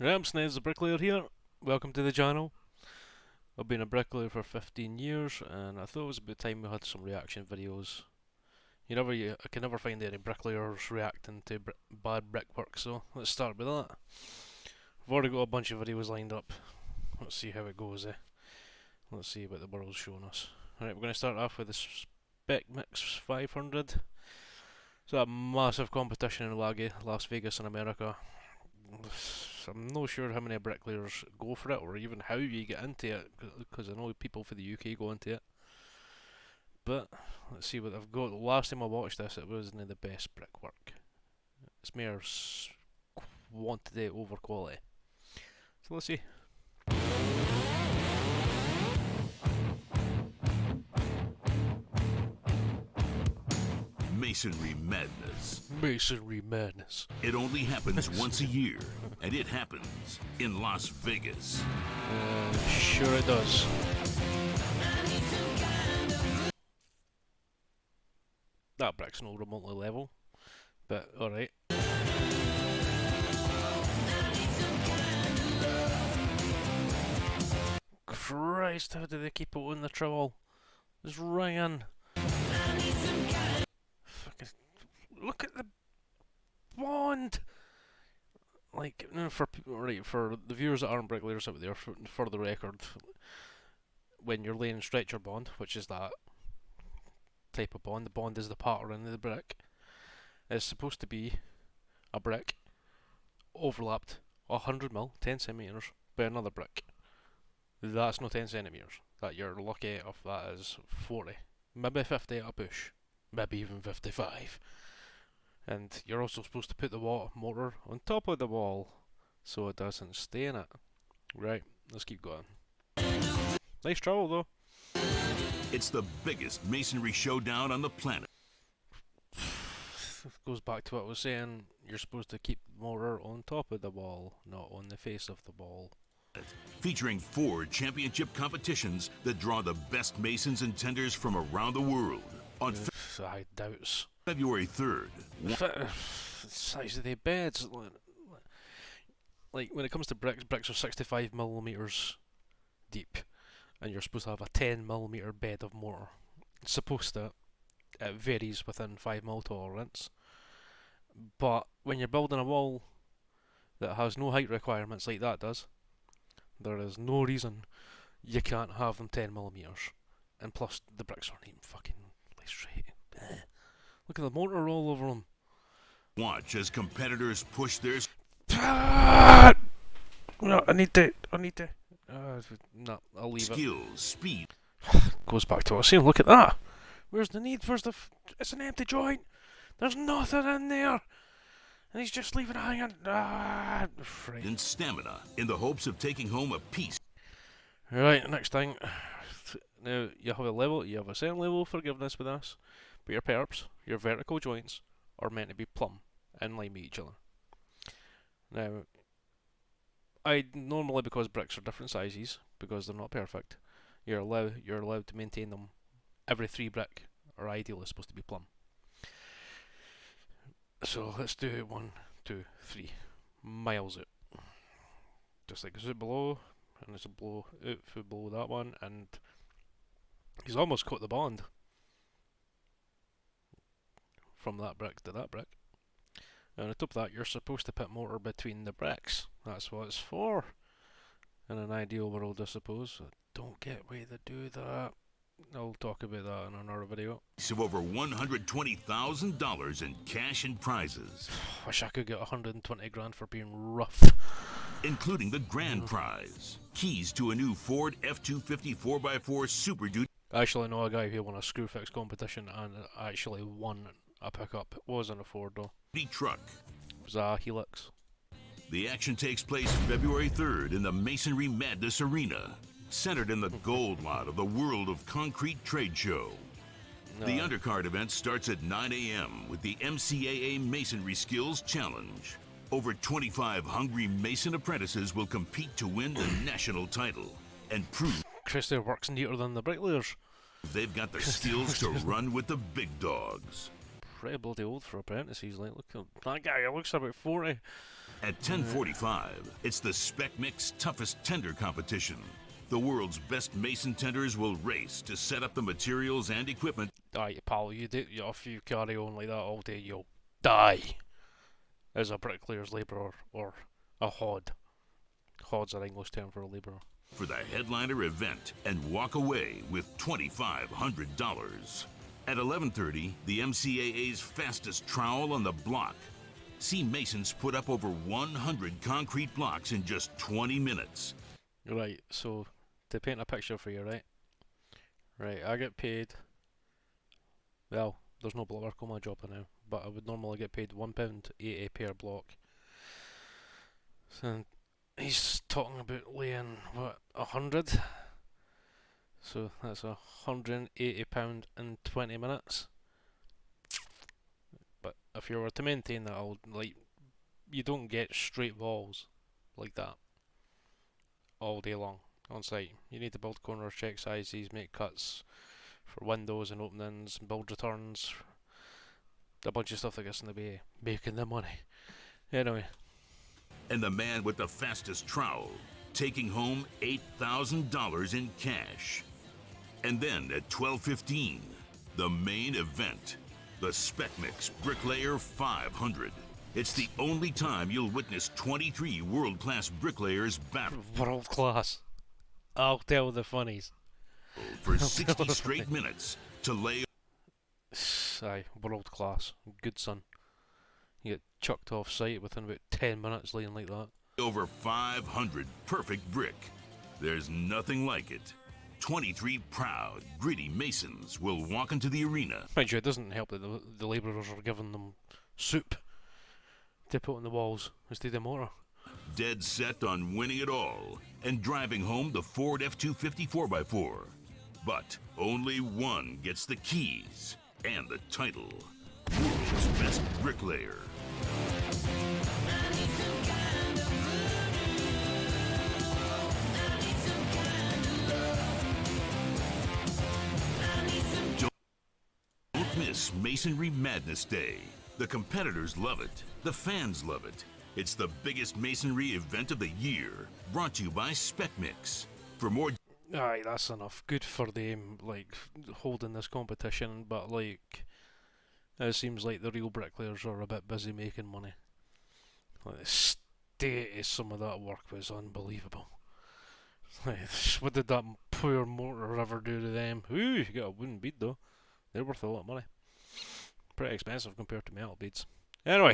Ramsnay's the Bricklayer here. Welcome to the channel. I've been a bricklayer for 15 years and I thought it was about time we had some reaction videos. I can never find any bricklayers reacting to bad brickwork, so let's start with that. I've already got a bunch of videos lined up. Let's see how it goes. Let's see what the world's showing us. Alright, we're going to start off with the Spec Mix 500. So a massive competition in Las Vegas in America. I'm not sure how many bricklayers go for it, or even how you get into it, because I know people for the UK go into it. But let's see what I've got. The last time I watched this, it wasn't the best brickwork. It's mere quantity over quality. So let's see. Masonry madness. Masonry madness. It only happens once a year, and it happens in Las Vegas. Sure it does. That brick's not remotely level, but alright. Christ, how do they keep it on the trowel? It's ringing. Fucking look at the bond. Like, for the viewers that aren't bricklayers out there, for the record, when you're laying stretcher bond, which is that type of bond, the bond is the pattern of the brick. It's supposed to be a brick overlapped 100mm, 10 centimeters, by another brick. That's not 10 centimeters. That you're lucky if that is 40, maybe 50 at a push, maybe even 55. And you're also supposed to put the water mortar on top of the wall so it doesn't stay in it. Right, let's keep going. Nice trowel though. It's the biggest masonry showdown on the planet. Goes back to what I was saying, you're supposed to keep the mortar on top of the wall, not on the face of the wall. Featuring 4 championship competitions that draw the best masons and tenders from around the world. On I doubts. February 3rd. Size of the beds. Like when it comes to bricks are 65mm deep, and you're supposed to have a 10mm bed of mortar. It's supposed to. It varies within 5mm tolerance. But when you're building a wall that has no height requirements like that does, there is no reason you can't have them 10mm. And plus, the bricks aren't even fucking straight. Look at the mortar all over them. Watch as competitors push their No, I need to. No, I'll leave skills, speed. Goes back to what I was saying. Look at that. Where's the need? It's an empty joint. There's nothing in there. And he's just leaving it hanging. Right. And stamina in the hopes of taking home a piece. Right, next thing. Now, you have a certain level of forgiveness with this, but your perps, your vertical joints, are meant to be plumb, in line with each other. Now, normally, because bricks are different sizes, because they're not perfect, you're allowed to maintain them. Every 3 brick are ideally supposed to be plumb. So let's do it 1, 2, 3 miles out. Just like it's out below, and it's a blow out for below that one, and he's almost cut the bond from that brick to that brick. And on top of that, you're supposed to put mortar between the bricks. That's what it's for. In an ideal world, I suppose. I don't get why they do that. I'll talk about that in another video. Of over $120,000 in cash and prizes. Wish I could get 120 grand for being rough. Including the grand prize. Keys to a new Ford F-250 4x4 Super Duty. I actually know a guy who won a screw fix competition and actually won a pickup. It wasn't a Ford though. Truck. It was a Helix. The action takes place February 3rd in the Masonry Madness Arena, centered in the gold lot of the World of Concrete trade show. No. The undercard event starts at 9 a.m. with the MCAA Masonry Skills Challenge. Over 25 hungry Mason apprentices will compete to win the national title and prove Chris, their work's neater than the bricklayers. they've got the skills to run with the big dogs. pretty bloody old for apprentices. Like, look at that guy. He looks about 40. At 10:45, it's the Spec Mix Toughest Tender competition. The world's best mason tenders will race to set up the materials and equipment. Aye, pal, if you carry on like that all day, you'll die as a bricklayer's labourer or a hod. Hod's an English term for a labourer. For the headliner event and walk away with $2,500. At 11:30, the MCAA's fastest trowel on the block. See masons put up over 100 concrete blocks in just 20 minutes. Right, so to paint a picture for you, right? Right, I get paid. Well, there's no block work on my job now, but I would normally get paid £1.80 per block. So he's talking about laying what, 100? So that's £180 in 20 minutes. But if you were to maintain that, you don't get straight walls like that all day long on site. You need to build corners, check sizes, make cuts for windows and openings, build returns, a bunch of stuff that gets in the way of making the money. Anyway. And the man with the fastest trowel, taking home $8,000 in cash. And then at 12:15, the main event, the Spec Mix Bricklayer 500. It's the only time you'll witness 23 world-class bricklayers battle. World class. I'll tell the funnies. For 60 straight minutes to lay. Aye, world class. Good son. You get chucked off site within about 10 minutes laying like that. Over 500 perfect brick. There's nothing like it. 23 proud, gritty masons will walk into the arena. Mind you, it doesn't help that the labourers are giving them soup to put on the walls instead of mortar. Dead set on winning it all and driving home the Ford F-250 4x4. But only one gets the keys and the title. World's best bricklayer. Don't miss Masonry Madness Day. The competitors love it. The fans love it. It's the biggest masonry event of the year. Brought to you by Spec Mix. For more... Aye, that's enough. Good for them, like, holding this competition, but, like, it seems like the real bricklayers are a bit busy making money. Like, the state of some of that work was unbelievable. Like, what did that poor mortar ever do to them? Ooh, you got a wooden bead, though. They're worth a lot of money. Pretty expensive compared to metal beads. Anyway.